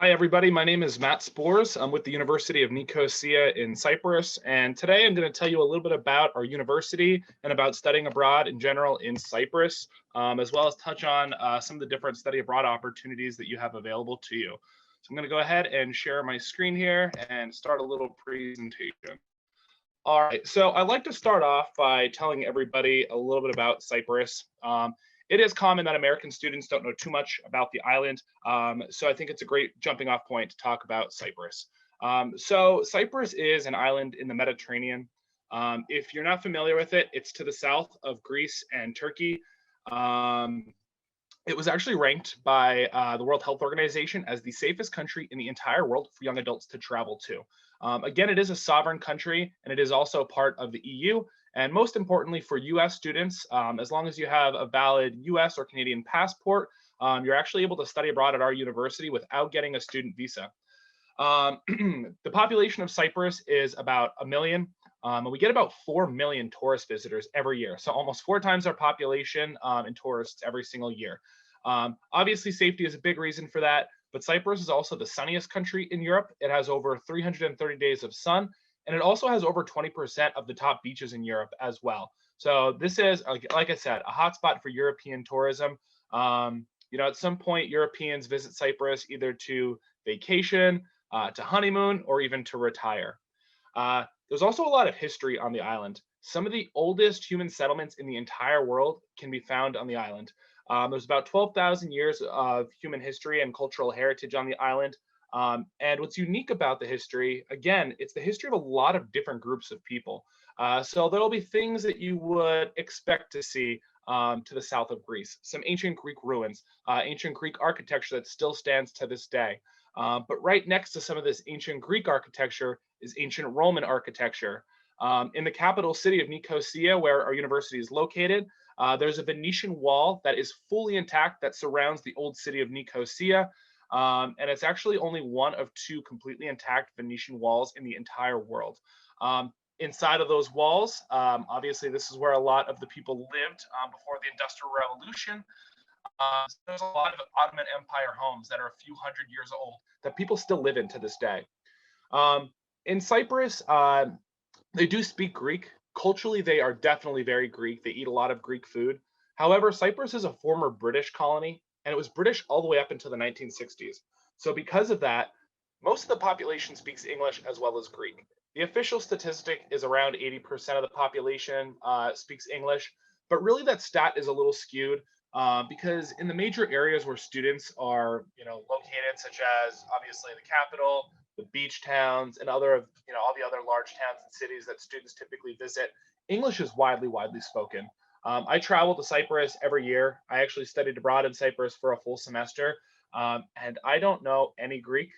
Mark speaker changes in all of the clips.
Speaker 1: Hi, everybody. My name is Matt Spores. I'm with the University of Nicosia in Cyprus. And today I'm going to tell you a little bit about our university and about studying abroad in general in Cyprus, as well as touch on some of the different study abroad opportunities that you have available to you. So I'm going to go ahead and share my screen here and start a little presentation. All right, so I'd like to start off by telling everybody a little bit about Cyprus. It is common that American students don't know too much about the island, so I think it's a great jumping off point to talk about Cyprus. So Cyprus is an island in the Mediterranean. If you're not familiar with it, it's to the south of Greece and Turkey. Um, it was actually ranked by the World Health Organization as the safest country in the entire world for young adults to travel to. Again, it is a sovereign country and it is also part of the EU. And most importantly, for US students, as long as you have a valid US or Canadian passport, you're actually able to study abroad at our university without getting a student visa. The population of Cyprus is about a million, and we get about 4 million tourist visitors every year. So almost 4 times our population in tourists every single year. Obviously, safety is a big reason for that, but Cyprus is also the sunniest country in Europe. It has over 330 days of sun, and it also has over 20% of the top beaches in Europe as well. So this is, like I said, a hotspot for European tourism. At some point, Europeans visit Cyprus either to vacation, to honeymoon, or even to retire. There's also a lot of history on the island. Some of the oldest human settlements in the entire world can be found on the island. There's about 12,000 years of human history and cultural heritage on the island. And what's unique about the history, again, it's the history of a lot of different groups of people. So there'll be things that you would expect to see to the south of Greece, some ancient Greek ruins, ancient Greek architecture that still stands to this day. But right next to some of this ancient Greek architecture is ancient Roman architecture. In the capital city of Nicosia, where our university is located, there's a Venetian wall that is fully intact that surrounds the old city of Nicosia. And it's actually only one of two completely intact Venetian walls in the entire world. Inside of those walls, obviously, this is where a lot of the people lived before the Industrial Revolution. So there's a lot of Ottoman Empire homes that are a few hundred years old that people still live in to this day. In Cyprus, they do speak Greek. Culturally, they are definitely very Greek. They eat a lot of Greek food. However, Cyprus is a former British colony, and it was British all the way up until the 1960s. So, because of that, most of the population speaks English as well as Greek. The official statistic is around 80% of the population speaks English, but really that stat is a little skewed because in the major areas where students are, located, such as obviously the capital, the beach towns, and all the other large towns and cities that students typically visit, English is widely spoken. I travel to Cyprus every year. I actually studied abroad in Cyprus for a full semester, and I don't know any Greek,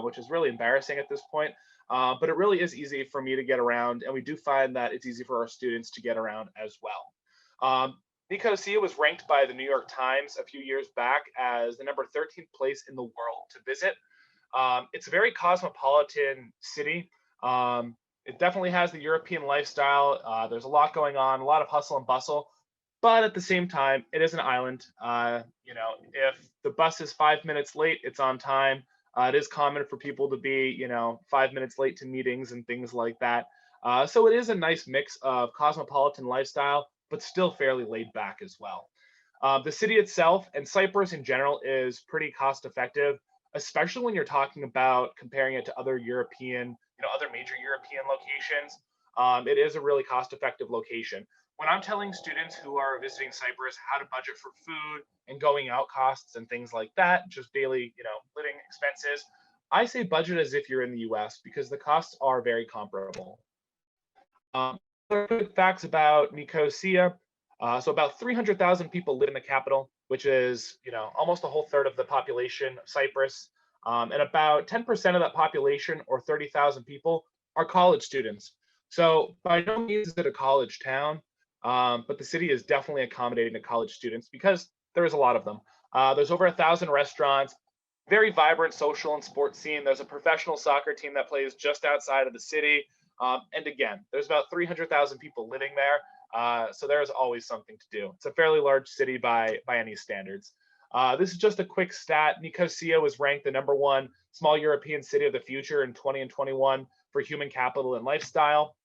Speaker 1: which is really embarrassing at this point. But it really is easy for me to get around, and we do find that it's easy for our students to get around as well. Nicosia was ranked by the New York Times a few years back as the number 13th place in the world to visit. It's a very cosmopolitan city. It definitely has the European lifestyle. There's a lot going on, a lot of hustle and bustle, but at the same time, it is an island. If the bus is 5 minutes late, it's on time. It is common for people to be, 5 minutes late to meetings and things like that. So it is a nice mix of cosmopolitan lifestyle, but still fairly laid back as well. The city itself and Cyprus in general is pretty cost effective, especially when you're talking about comparing it to other other major European locations. It is a really cost effective location. When I'm telling students who are visiting Cyprus how to budget for food and going out costs and things like that, just daily, living expenses, I say budget as if you're in the US because the costs are very comparable. Other quick facts about Nicosia. So about 300,000 people live in the capital, which is, almost a whole third of the population of Cyprus. And about 10% of that population, or 30,000 people, are college students. So by no means is it a college town, but the city is definitely accommodating to college students because there is a lot of them. There's over 1,000 restaurants, very vibrant social and sports scene. There's a professional soccer team that plays just outside of the city. And again, there's about 300,000 people living there. So there's always something to do. It's a fairly large city by any standards. This is just a quick stat. Nicosia was ranked the #1 small European city of the future in 20 and 21 for human capital and lifestyle.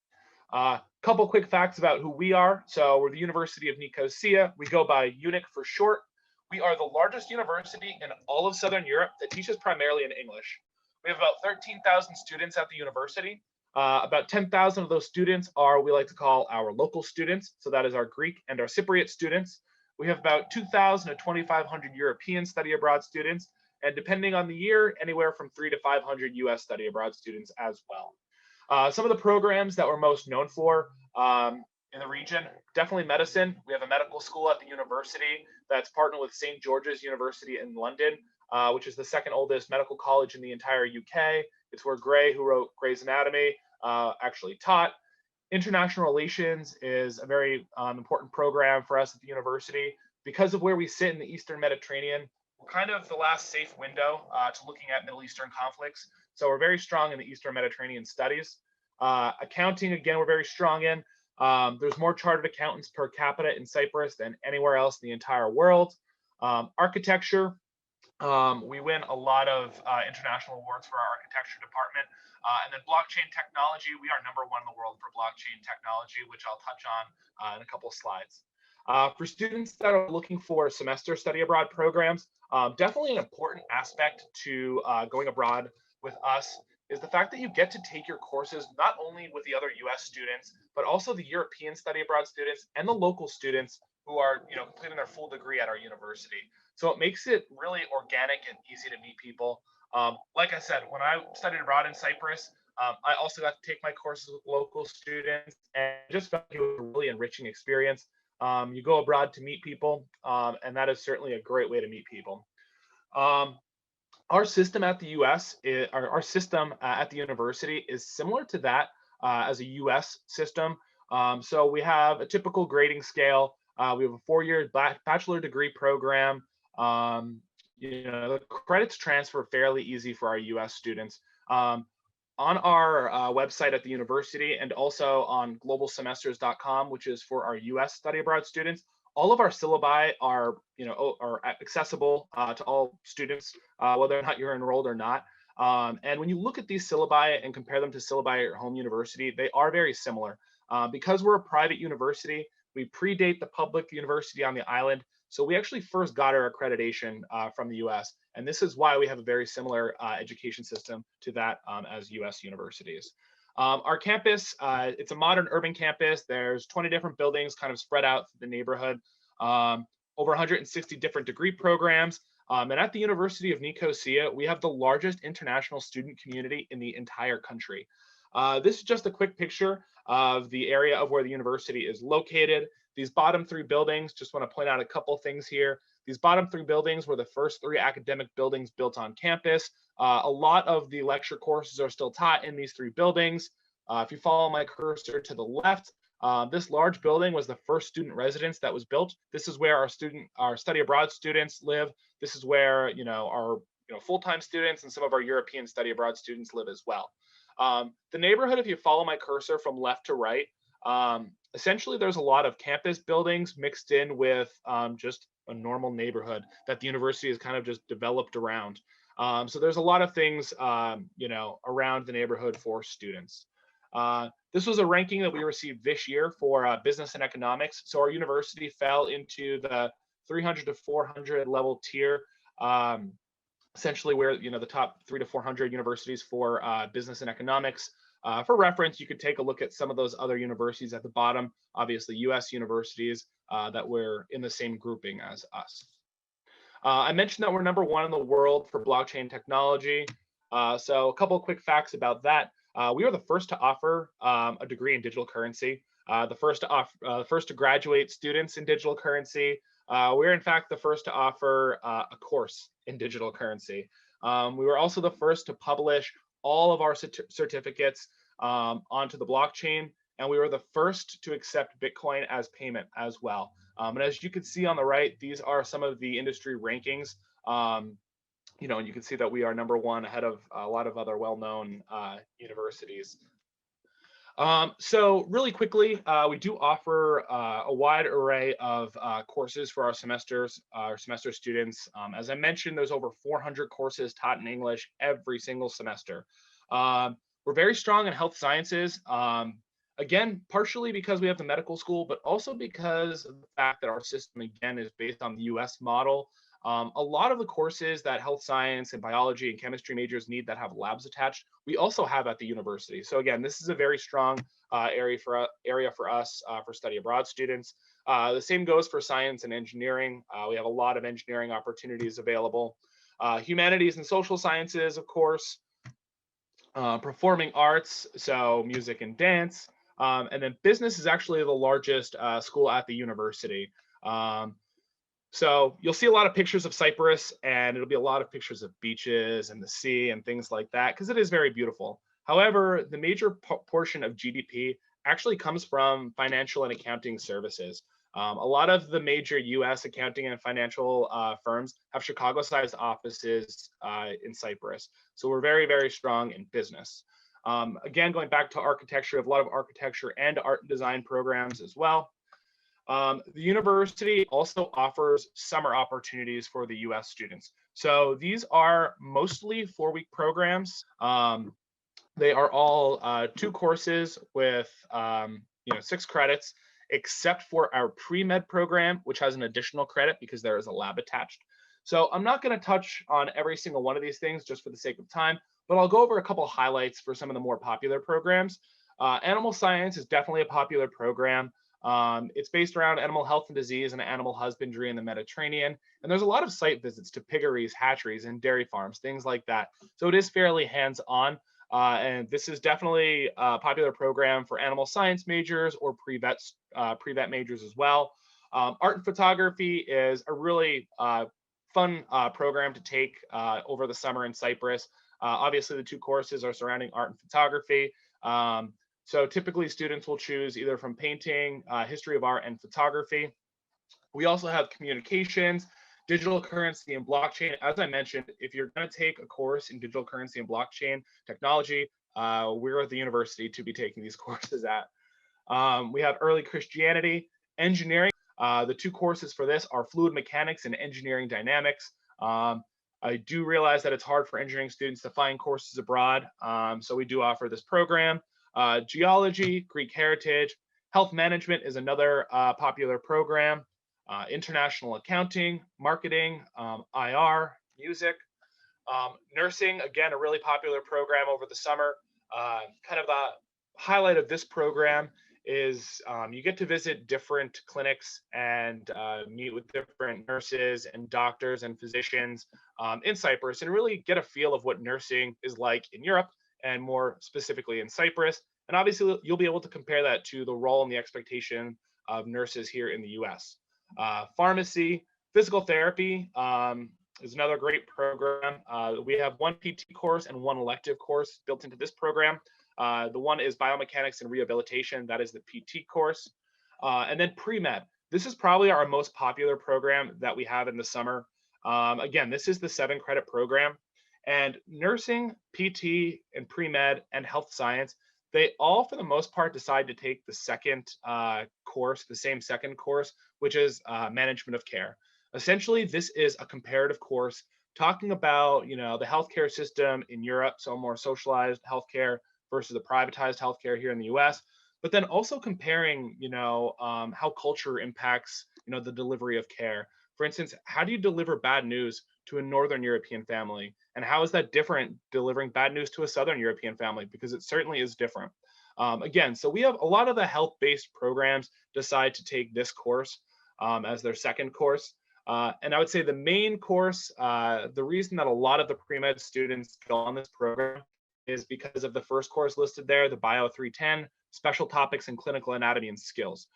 Speaker 1: Couple quick facts about who we are. So we're the University of Nicosia. We go by UNIC for short. We are the largest university in all of Southern Europe that teaches primarily in English. We have about 13,000 students at the university. About 10,000 of those students are we like to call our local students. So that is our Greek and our Cypriot students. We have about 2,000 to 2,500 European study abroad students, and depending on the year, anywhere from 300 to 500 US study abroad students as well. Some of the programs that we're most known for in the region, definitely medicine. We have a medical school at the university that's partnered with St. George's University in London, which is the second oldest medical college in the entire UK. It's where Gray, who wrote Gray's Anatomy, actually taught. International relations is a very important program for us at the university. Because of where we sit in the Eastern Mediterranean, we're kind of the last safe window to looking at Middle Eastern conflicts. So we're very strong in the Eastern Mediterranean studies. Accounting, again, we're very strong in. There's more chartered accountants per capita in Cyprus than anywhere else in the entire world. Architecture, we win a lot of international awards for our architecture department. And then blockchain technology, we are #1 in the world for blockchain technology, which I'll touch on in a couple of slides. For students that are looking for semester study abroad programs, definitely an important aspect to going abroad with us is the fact that you get to take your courses not only with the other US students, but also the European study abroad students and the local students who are completing their full degree at our university. So it makes it really organic and easy to meet people. Like I said, when I studied abroad in Cyprus, I also got to take my courses with local students and just felt it was a really enriching experience. You go abroad to meet people, and that is certainly a great way to meet people. Our system at the US, our system at the university is similar to that as a US system. So we have a typical grading scale. We have a 4-year bachelor degree program. The credits transfer fairly easy for our US students. On our website at the university and also on globalsemesters.com, which is for our US study abroad students, all of our syllabi are accessible to all students, whether or not you're enrolled or not. And when you look at these syllabi and compare them to syllabi at your home university, they are very similar. Because we're a private university, we predate the public university on the island. So we actually first got our accreditation from the US. And this is why we have a very similar education system to that as US universities. Our campus, it's a modern urban campus. There's 20 different buildings kind of spread out through the neighborhood, over 160 different degree programs. And at the University of Nicosia, we have the largest international student community in the entire country. This is just a quick picture of the area of where the university is located. These bottom 3 buildings, just want to point out a couple things here. These bottom 3 buildings were the first 3 academic buildings built on campus. A lot of the lecture courses are still taught in these 3 buildings. If you follow my cursor to the left, this large building was the first student residence that was built. This is where our study abroad students live. This is where our full-time students and some of our European study abroad students live as well. The neighborhood, if you follow my cursor from left to right, essentially there's a lot of campus buildings mixed in with just a normal neighborhood that the university has kind of just developed around. So there's a lot of things, around the neighborhood for students. This was a ranking that we received this year for business and economics. So our university fell into the 300 to 400 level tier, essentially where the top 300 to 400 universities for business and economics. For reference, you could take a look at some of those other universities at the bottom, obviously US universities that were in the same grouping as us. I mentioned that we're #1 in the world for blockchain technology. So a couple of quick facts about that. We were the first to offer a degree in digital currency, the first to graduate students in digital currency. We're in fact the first to offer a course in digital currency. We were also the first to publish all of our certificates onto the blockchain, and we were the first to accept Bitcoin as payment as well. And as you can see on the right, these are some of the industry rankings. And you can see that we are #1 ahead of a lot of other well-known universities. So really quickly, we do offer a wide array of courses for our semester students. As I mentioned, there's over 400 courses taught in English every single semester. We're very strong in health sciences. Again, partially because we have the medical school, but also because of the fact that our system, again, is based on the US model. A lot of the courses that health science and biology and chemistry majors need that have labs attached, we also have at the university. So again, this is a very strong area for us for study abroad students. The same goes for science and engineering. We have a lot of engineering opportunities available. Humanities and social sciences, of course. Performing arts, so music and dance. And then business is actually the largest school at the university. Um, so you'll see a lot of pictures of Cyprus, and it'll be a lot of pictures of beaches and the sea and things like that, because it is very beautiful. However, the major portion of GDP actually comes from financial and accounting services. A lot of the major US accounting and financial firms have Chicago-sized offices in Cyprus. So we're very, very strong in business. Again, going back to architecture, we have a lot of architecture and art and design programs as well. The university also offers summer opportunities for the US students. So these are mostly 4-week programs. They are all 2 courses with 6 credits, except for our pre-med program, which has an additional credit because there is a lab attached. So I'm not going to touch on every single one of these things just for the sake of time, but I'll go over a couple of highlights for some of the more popular programs. Animal science is definitely a popular program. It's based around animal health and disease and animal husbandry in the Mediterranean. And there's a lot of site visits to piggeries, hatcheries, and dairy farms, things like that. So it is fairly hands-on. And this is definitely a popular program for animal science majors or pre-vet majors as well. Art and photography is a really fun program to take over the summer in Cyprus. Obviously, the 2 courses are surrounding art and photography. So typically students will choose either from painting, history of art, and photography. We also have communications, digital currency, and blockchain. As I mentioned, if you're going to take a course in digital currency and blockchain technology, we're at the university to be taking these courses at. We have early Christianity, engineering. The 2 courses for this are fluid mechanics and engineering dynamics. I do realize that it's hard for engineering students to find courses abroad, so we do offer this program. Geology, Greek heritage, health management is another popular program. International accounting, marketing, IR, music, nursing, again, a really popular program over the summer. Kind of the highlight of this program is you get to visit different clinics and meet with different nurses and doctors and physicians in Cyprus and really get a feel of what nursing is like in Europe and more specifically in Cyprus. And obviously, you'll be able to compare that to the role and the expectation of nurses here in the US. Pharmacy, physical therapy is another great program. We have 1 PT course and 1 elective course built into this program. The one is biomechanics and rehabilitation. That is the PT course. And then pre-med. This is probably our most popular program that we have in the summer. Again, this is the 7-credit program. And nursing, PT, and pre-med, and health science, they all, for the most part, decide to take the second course, the same second course, which is management of care. Essentially, this is a comparative course talking about, the healthcare system in Europe, so more socialized healthcare versus the privatized healthcare here in the US, but then also comparing, how culture impacts, the delivery of care. For instance, how do you deliver bad news to a Northern European family? And how is that different delivering bad news to a Southern European family? Because it certainly is different. Again, so we have a lot of the health-based programs decide to take this course as their second course. And I would say the main course, the reason that a lot of the pre-med students go on this program is because of the first course listed there, the Bio 310, Special Topics in Clinical Anatomy and Skills.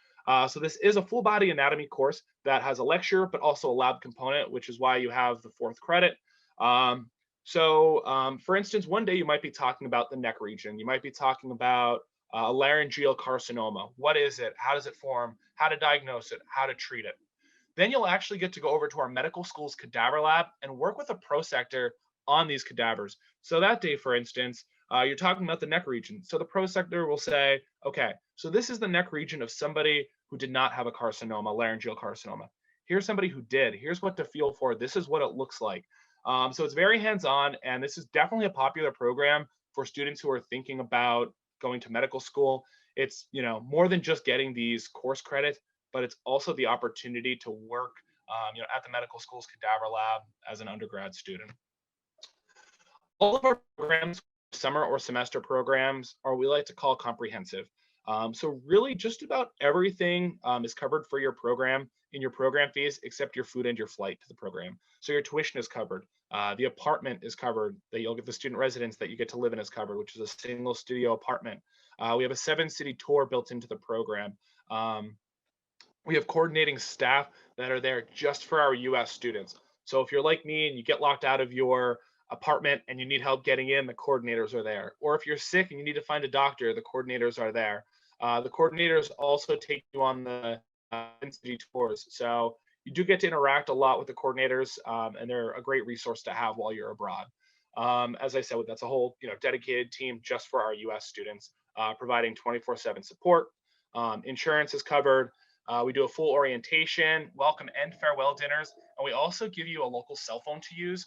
Speaker 1: So this is a full body anatomy course that has a lecture, but also a lab component, which is why you have the 4th credit. For instance, one day you might be talking about the neck region. You might be talking about a laryngeal carcinoma. What is it? How does it form? How to diagnose it? How to treat it? Then you'll actually get to go over to our medical school's cadaver lab and work with a prosector on these cadavers. So that day, for instance, you're talking about the neck region. So the prospector will say, okay, so this is the neck region of somebody who did not have a carcinoma, laryngeal carcinoma. Here's somebody who did. Here's what to feel for. This is what it looks like. So it's very hands-on, and this is definitely a popular program for students who are thinking about going to medical school. It's more than just getting these course credits, but it's also the opportunity to work at the medical school's cadaver lab as an undergrad student. All of our programs, summer or semester programs, are what we like to call comprehensive. So really just about everything is covered for your program in your program fees, except your food and your flight to the program. So your tuition is covered. The apartment is covered that you'll get, the student residence that you get to live in is covered, which is a single studio apartment. We have a 7-city tour built into the program. We have coordinating staff that are there just for our US students. So if you're like me and you get locked out of your apartment and you need help getting in, the coordinators are there. Or if you're sick and you need to find a doctor, the coordinators are there. The coordinators also take you on the city tours. So you do get to interact a lot with the coordinators, and they're a great resource to have while you're abroad. As I said, that's a whole dedicated team just for our US students, providing 24/7 support. Insurance is covered. We do a full orientation, welcome and farewell dinners, and we also give you a local cell phone to use,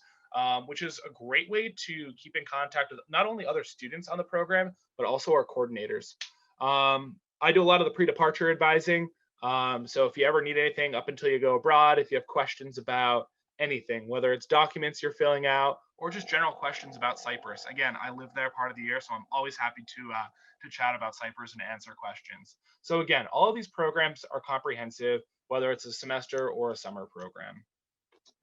Speaker 1: which is a great way to keep in contact with not only other students on the program, but also our coordinators. I do a lot of the pre-departure advising. So if you ever need anything up until you go abroad, if you have questions about anything, whether it's documents you're filling out or just general questions about Cyprus. Again, I live there part of the year, so I'm always happy to chat about Cyprus and answer questions. So again, all of these programs are comprehensive, whether it's a semester or a summer program.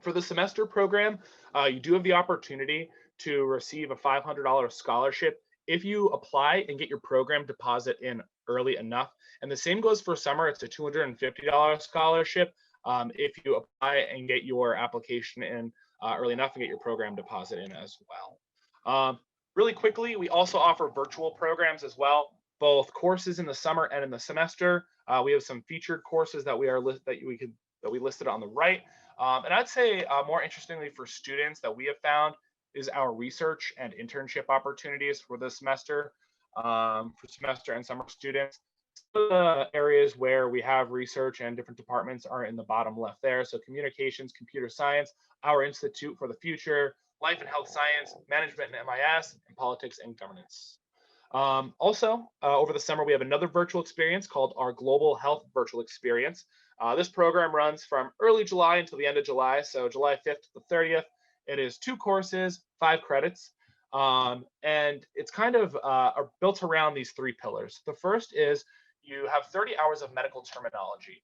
Speaker 1: For the semester program, you do have the opportunity to receive a $500 scholarship if you apply and get your program deposit in early enough. And the same goes for summer. It's a $250 scholarship if you apply and get your application in early enough and get your program deposit in as well. Really quickly, we also offer virtual programs as well, both courses in the summer and in the semester. We have some featured courses that we listed on the right. And I'd say more interestingly for students that we have found is our research and internship opportunities for the semester, for semester and summer students. Some of the areas where we have research and different departments are in the bottom left there. So communications, computer science, our Institute for the Future, life and health science, management and MIS, and politics and governance. Also, over the summer, we have another virtual experience called our Global Health Virtual Experience. This program runs from early July until the end of July, so July 5th to the 30th. It is 2 courses, 5 credits, and it's kind of built around these 3 pillars. The first is you have 30 hours of medical terminology.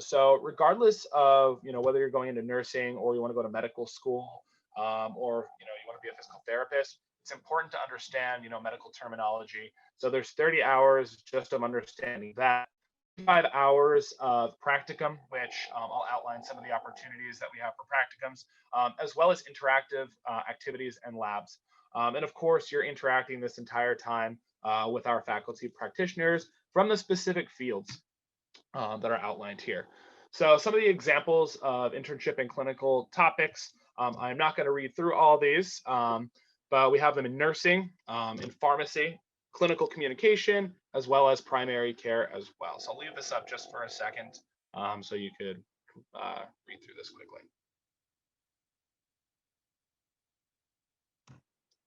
Speaker 1: So regardless of whether you're going into nursing or you want to go to medical school, or you want to be a physical therapist, it's important to understand medical terminology. So there's 30 hours just of understanding that. 5 hours of practicum, which I'll outline some of the opportunities that we have for practicums, as well as interactive activities and labs. And of course, you're interacting this entire time with our faculty practitioners from the specific fields that are outlined here. So some of the examples of internship and clinical topics, I'm not going to read through all these, but we have them in nursing, in pharmacy, clinical communication, as well as primary care as well. So I'll leave this up just for a second so you could read through this quickly.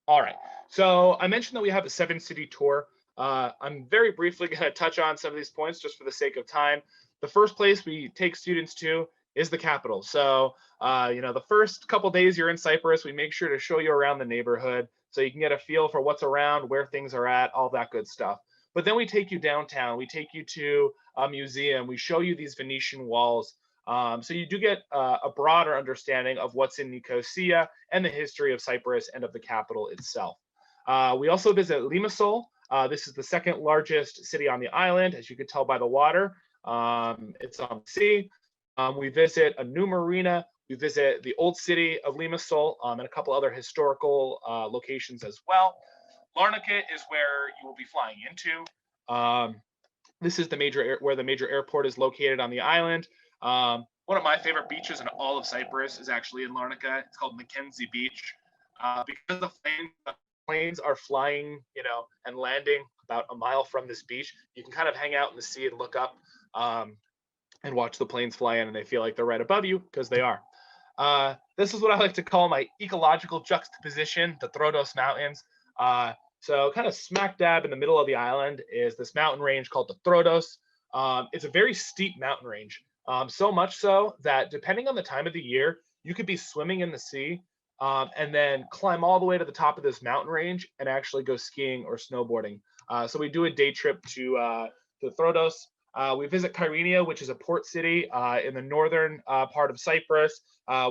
Speaker 1: All right, so I mentioned that we have a 7-city tour. I'm very briefly going to touch on some of these points just for the sake of time. The first place we take students to is the capital. So, the first couple days you're in Cyprus, we make sure to show you around the neighborhood so you can get a feel for what's around, where things are at, all that good stuff. But then we take you downtown, we take you to a museum, we show you these Venetian walls. So you do get a broader understanding of what's in Nicosia and the history of Cyprus and of the capital itself. We also visit Limassol. This is the 2nd largest city on the island, as you could tell by the water. It's on the sea. We visit a new marina. We visit the old city of Limassol and a couple other historical locations as well. Larnaca is where you will be flying into. This is where the major airport is located on the island. One of my favorite beaches in all of Cyprus is actually in Larnaca. It's called Mackenzie Beach. Because the plane planes are flying, and landing about a mile from this beach, you can kind of hang out in the sea and look up and watch the planes fly in, and they feel like they're right above you because they are. This is what I like to call my ecological juxtaposition, the Troodos Mountains. So kind of smack dab in the middle of the island is this mountain range called the Troodos. It's a very steep mountain range, so much so that depending on the time of the year, you could be swimming in the sea and then climb all the way to the top of this mountain range and actually go skiing or snowboarding. So we do a day trip to Troodos. We visit Kyrenia, which is a port city in the northern part of Cyprus.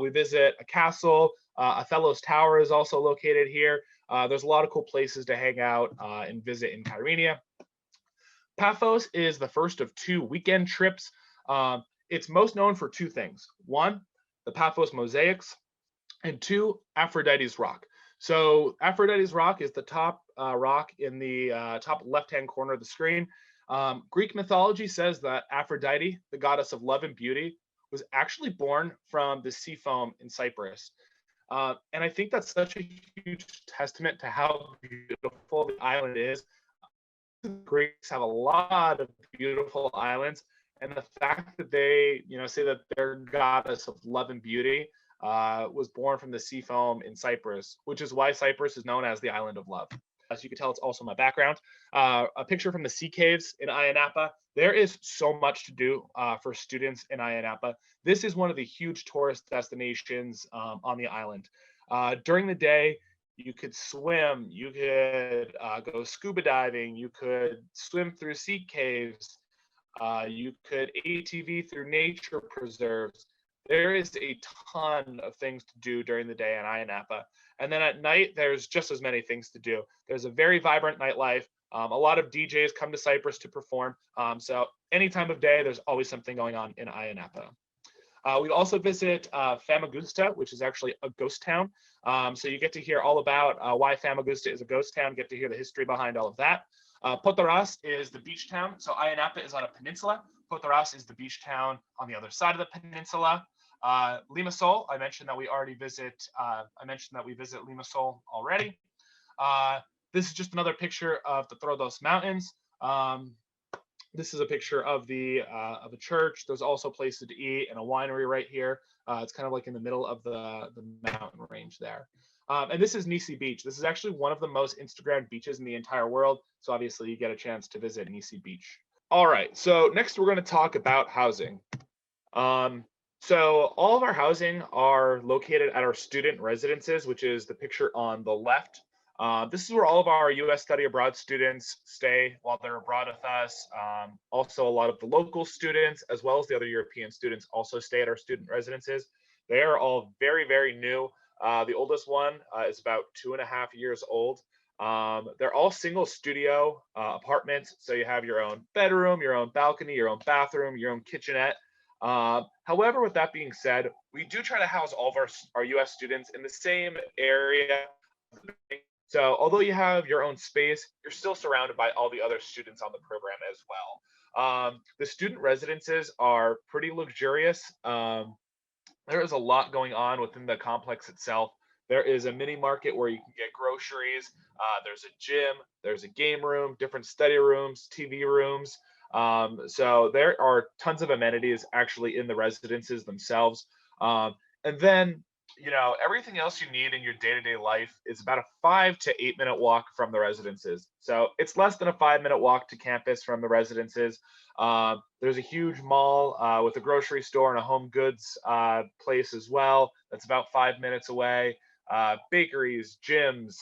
Speaker 1: We visit a castle. Othello's Tower is also located here. There's a lot of cool places to hang out and visit in Kyrenia. Paphos is the first of 2 weekend trips. It's most known for 2 things. 1, the Paphos mosaics, and 2, Aphrodite's Rock. So Aphrodite's Rock is the top rock in the top left-hand corner of the screen. Greek mythology says that Aphrodite, the goddess of love and beauty, was actually born from the sea foam in Cyprus. And I think that's such a huge testament to how beautiful the island is. The Greeks have a lot of beautiful islands, and the fact that they, say that their goddess of love and beauty was born from the sea foam in Cyprus, which is why Cyprus is known as the island of love. As you can tell, it's also my background. A picture from the sea caves in Ayia Napa. There is so much to do for students in Ayia Napa. This is one of the huge tourist destinations on the island. During the day, you could swim, you could go scuba diving, you could swim through sea caves, you could ATV through nature preserves. There is a ton of things to do during the day in Ayia Napa. And then at night, there's just as many things to do. There's a very vibrant nightlife. A lot of DJs come to Cyprus to perform. So any time of day, there's always something going on in Ayia Napa. We also visit Famagusta, which is actually a ghost town. So you get to hear all about why Famagusta is a ghost town, get to hear the history behind all of that. Potoras is the beach town. So Ayia Napa is on a peninsula. Potoras is the beach town on the other side of the peninsula. Limassol, I mentioned that we visit Limassol already. This is just another picture of the Troodos Mountains. This is a picture of a church. There's also places to eat and a winery right here. It's kind of like in the middle of the mountain range there. And this is Nisi Beach. This is actually one of the most Instagrammed beaches in the entire world. So obviously you get a chance to visit Nisi Beach. All right, so next we're going to talk about housing. So all of our housing are located at our student residences, which is the picture on the left. This is where all of our U.S. study abroad students stay while they're abroad with us. Also, a lot of the local students, as well as the other European students, also stay at our student residences. They are all very, very new. The oldest one is about 2.5 years old. They're all single studio apartments. So you have your own bedroom, your own balcony, your own bathroom, your own kitchenette. However, with that being said, we do try to house all of our U.S. students in the same area. So although you have your own space, you're still surrounded by all the other students on the program as well. The student residences are pretty luxurious. There is a lot going on within the complex itself. There is a mini market where you can get groceries. There's a gym, there's a game room, different study rooms, TV rooms. So there are tons of amenities actually in the residences themselves. And then, everything else you need in your day-to-day life is about a 5 to 8 minute walk from the residences. So it's less than a 5-minute walk to campus from the residences. There's a huge mall with a grocery store and a home goods place as well. That's about 5 minutes away. Bakeries, gyms,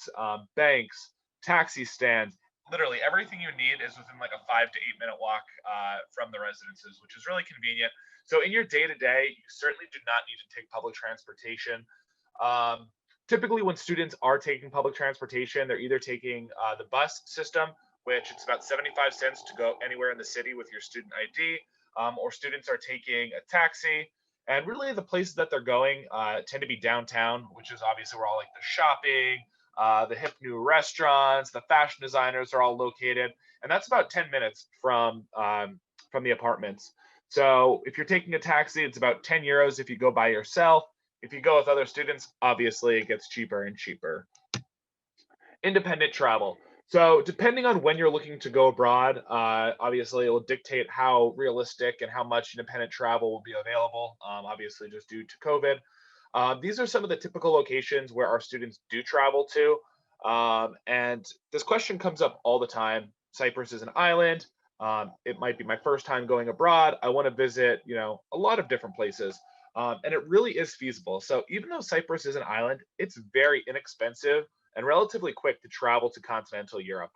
Speaker 1: banks, taxi stands. Literally everything you need is within like a 5 to 8 minute walk from the residences, which is really convenient. So in your day-to-day, you certainly do not need to take public transportation. Typically when students are taking public transportation, they're either taking the bus system, which it's about 75 cents to go anywhere in the city with your student ID, or students are taking a taxi. And really the places that they're going tend to be downtown, which is obviously where all like the shopping, the hip new restaurants, the fashion designers are all located. And that's about 10 minutes from the apartments. So if you're taking a taxi, it's about 10 euros if you go by yourself. If you go with other students, obviously it gets cheaper and cheaper. Independent travel. So depending on when you're looking to go abroad, obviously it will dictate how realistic and how much independent travel will be available, obviously just due to COVID. These are some of the typical locations where our students do travel to. And this question comes up all the time. Cyprus is an island. It might be my first time going abroad. I want to visit, a lot of different places. And it really is feasible. So even though Cyprus is an island, it's very inexpensive and relatively quick to travel to continental Europe.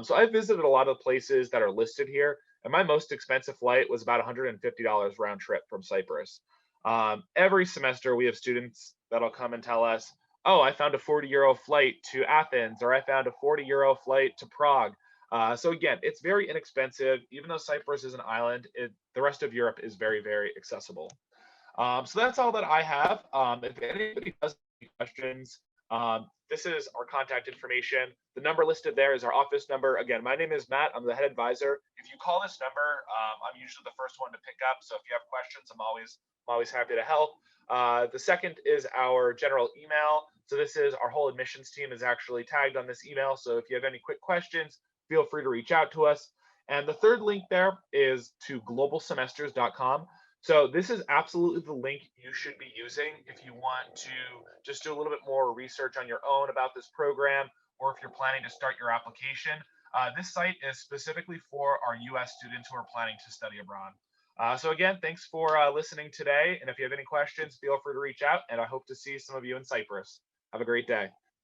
Speaker 1: So I've visited a lot of places that are listed here, and my most expensive flight was about $150 round trip from Cyprus. Every semester, we have students that'll come and tell us, "Oh, I found a 40 euro flight to Athens," or "I found a 40 euro flight to Prague." So again, it's very inexpensive. Even though Cyprus is an island, the rest of Europe is very, very accessible. So that's all that I have. If anybody does have any questions, this is our contact information. The number listed there is our office number. Again, my name is Matt. I'm the head advisor. If you call this number, I'm usually the first one to pick up. So if you have questions, I'm always happy to help. The second is our general email. So this is our whole admissions team is actually tagged on this email. So if you have any quick questions, feel free to reach out to us. And the third link there is to globalsemesters.com. So this is absolutely the link you should be using if you want to just do a little bit more research on your own about this program, or if you're planning to start your application. This site is specifically for our US students who are planning to study abroad. So again, thanks for listening today. And if you have any questions, feel free to reach out, and I hope to see some of you in Cyprus. Have a great day.